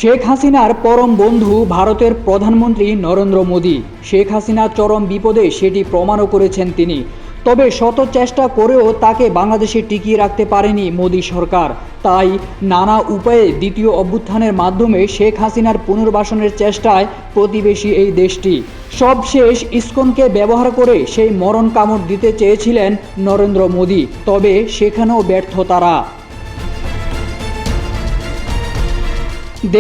শেখ হাসিনার পরম বন্ধু ভারতের প্রধানমন্ত্রী নরেন্দ্র মোদী। শেখ হাসিনা চরম বিপদে সেটি প্রমাণও করেছেন তিনি। তবে শত চেষ্টা করেও তাকে বাংলাদেশে টিকিয়ে রাখতে পারেনি মোদী সরকার। তাই নানা উপায়ে দ্বিতীয় অভ্যুত্থানের মাধ্যমে শেখ হাসিনার পুনর্বাসনের চেষ্টায় প্রতিবেশী এই দেশটি। সবশেষ ইসকনকে ব্যবহার করে সেই মরণ কামড় দিতে চেয়েছিলেন নরেন্দ্র মোদী, তবে সেখানেও ব্যর্থ তারা।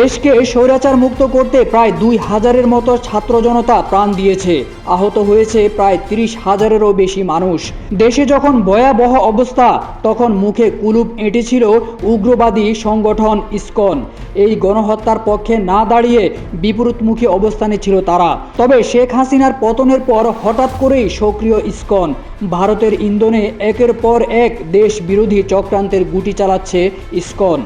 দেশকে স্বৈরাচার মুক্ত করতে প্রায় ২,০০০-এর মতো ছাত্র জনতা প্রাণ দিয়েছে। আহত হয়েছে প্রায় ৩০,০০০-এরও বেশি মানুষ। দেশে যখন ভয়াবহ অবস্থা, তখন মুখে কুলুপ এঁটেছিল উগ্রবাদী সংগঠন ইসকন। এই গণহত্যার পক্ষে না দাঁড়িয়ে বিপরীতমুখী অবস্থানে ছিল তারা। তবে শেখ হাসিনার পতনের পর হঠাৎ করেই সক্রিয় ইসকন। ভারতের ইন্ধনে একের পর এক দেশ বিরোধী চক্রান্তের গুটি চালাচ্ছে ইসকন।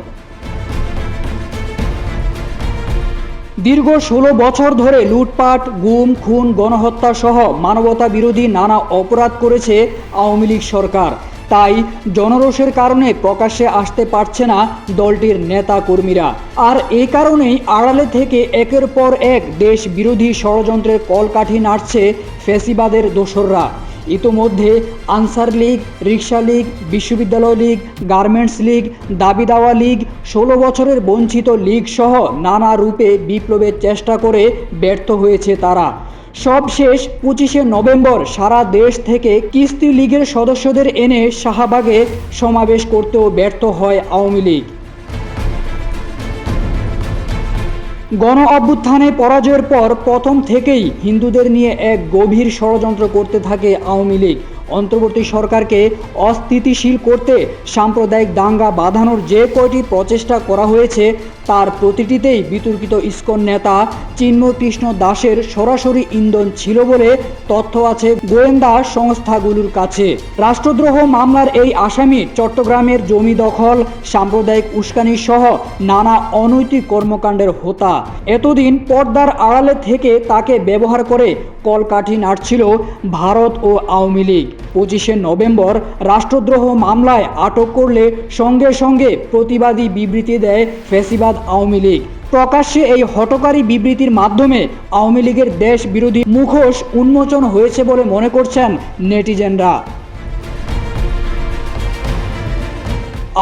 দীর্ঘ ১৬ বছর ধরে লুটপাট, গুম, খুন, গণহত্যা সহ মানবতা বিরোধী নানা অপরাধ করেছে আওয়ামী লীগ সরকার। তাই জনরোষের কারণে প্রকাশ্যে আসতে পারছে না দলটির নেতা কর্মীরা। আর এই কারণেই আড়ালে থেকে একের পর এক দেশ বিরোধী ষড়যন্ত্রের কলকাঠি নাড়ছে ফ্যাসিবাদের দোসররা। ইতোমধ্যে আনসার লীগ, রিকশা লীগ, বিশ্ববিদ্যালয় লীগ, গার্মেন্টস লীগ, দাবি দাওয়া লীগ, ১৬ বছরের বঞ্চিত লীগ সহ নানা রূপে বিপ্লবের চেষ্টা করে ব্যর্থ হয়েছে তারা। সবশেষ ২৫শে নভেম্বর সারা দেশ থেকে কিস্তি লীগের সদস্যদের এনে শাহবাগে সমাবেশ করতেও ব্যর্থ হয় আওয়ামী লীগ। গণ অভ্যুত্থানে পরাজয়ের পর প্রথম থেকেই হিন্দুদের নিয়ে এক গভীর ষড়যন্ত্র করতে থাকে আওয়ামী লীগ। অন্তর্বর্তী সরকারকে অস্থিতিশীল করতে সাম্প্রদায়িক দাঙ্গা বাঁধানোর যে কয়টি প্রচেষ্টা করা হয়েছে, তার প্রতিটিতেই বিতর্কিত ইসকন নেতা চিন্ময় কৃষ্ণ দাসের সরাসরি ইন্ধন ছিল বলে তথ্য আছে গোয়েন্দা সংস্থাগুলোর কাছে। রাষ্ট্রদ্রোহ মামলার এই আসামি চট্টগ্রামের জমি দখল, সাম্প্রদায়িক উস্কানি সহ নানা অনৈতিক কর্মকাণ্ডের হোতা। এতদিন পর্দার আড়ালে থেকে তাকে ব্যবহার করে কলকাঠি নাড়ছিল ভারত ও আওয়ামী লীগ। ২৫শে নভেম্বর রাষ্ট্রদ্রোহ মামলায় আটক করলে সঙ্গে সঙ্গে প্রতিবাদী বিবৃতি দেয় ফ্যাসিবাদ আওয়ামী লীগ। প্রকাশ্যে এই হঠকারী বিবৃতির মাধ্যমে আওয়ামী লীগের দেশ বিরোধী মুখোশ উন্মোচন হয়েছে বলে মনে করছেন নেটিজেনরা।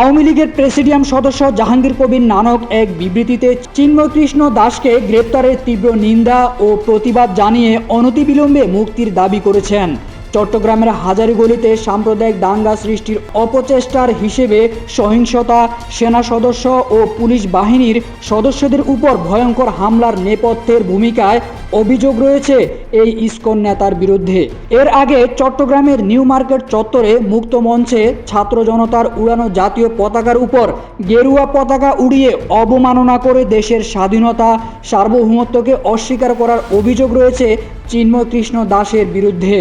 আওয়ামী লীগের প্রেসিডিয়াম সদস্য জাহাঙ্গীর কবির নানক এক বিবৃতিতে চিন্ময় কৃষ্ণ দাসকে গ্রেপ্তারের তীব্র নিন্দা ও প্রতিবাদ জানিয়ে অনতিবিলম্বে মুক্তির দাবি করেছেন। চট্টগ্রামের হাজারীগলিতে সাম্প্রদায়িক দাঙ্গা সৃষ্টির অপচেষ্টার হিসেবে সহিংসতা, সেনা সদস্য ও পুলিশ বাহিনীর সদস্যদের উপর ভয়ঙ্কর হামলার নেপথ্যের ভূমিকায় অভিযোগ রয়েছে এই ইসকন নেতার বিরুদ্ধে। এর আগে চট্টগ্রামের নিউ মার্কেট চত্বরে মুক্ত মঞ্চে ছাত্র জনতার উড়ানো জাতীয় পতাকার উপর গেরুয়া পতাকা উড়িয়ে অবমাননা করে দেশের স্বাধীনতা, সার্বভৌমত্বকে অস্বীকার করার অভিযোগ রয়েছে চিন্ময় কৃষ্ণ দাসের বিরুদ্ধে।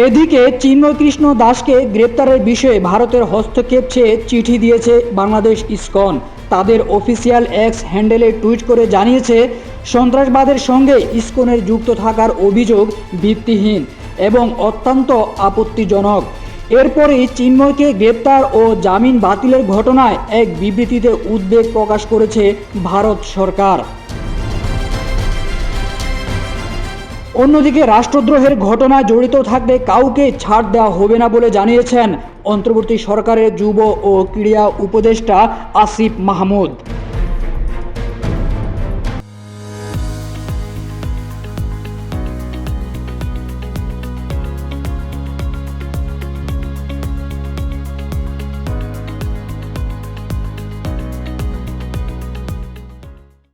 এদিকে চিন্ময় কৃষ্ণ দাসকে গ্রেপ্তারের বিষয়ে ভারতের হস্তক্ষেপ চেয়ে চিঠি দিয়েছে বাংলাদেশ ইসকন। তাদের অফিসিয়াল এক্স হ্যান্ডেলে টুইট করে জানিয়েছে, সন্ত্রাসবাদের সঙ্গে ইসকনের যুক্ত থাকার অভিযোগ ভিত্তিহীন এবং অত্যন্ত আপত্তিজনক। এরপরেই চিন্ময়কে গ্রেপ্তার ও জামিন বাতিলের ঘটনায় এক বিবৃতিতে উদ্বেগ প্রকাশ করেছে ভারত সরকার। অন্যদিকে রাষ্ট্রদ্রোহের ঘটনায় জড়িত থাকলে কাউকে ছাড় দেওয়া হবে না বলে জানিয়েছেন অন্তর্বর্তী সরকারের যুব ও ক্রীড়া উপদেষ্টা আসিফ মাহমুদ।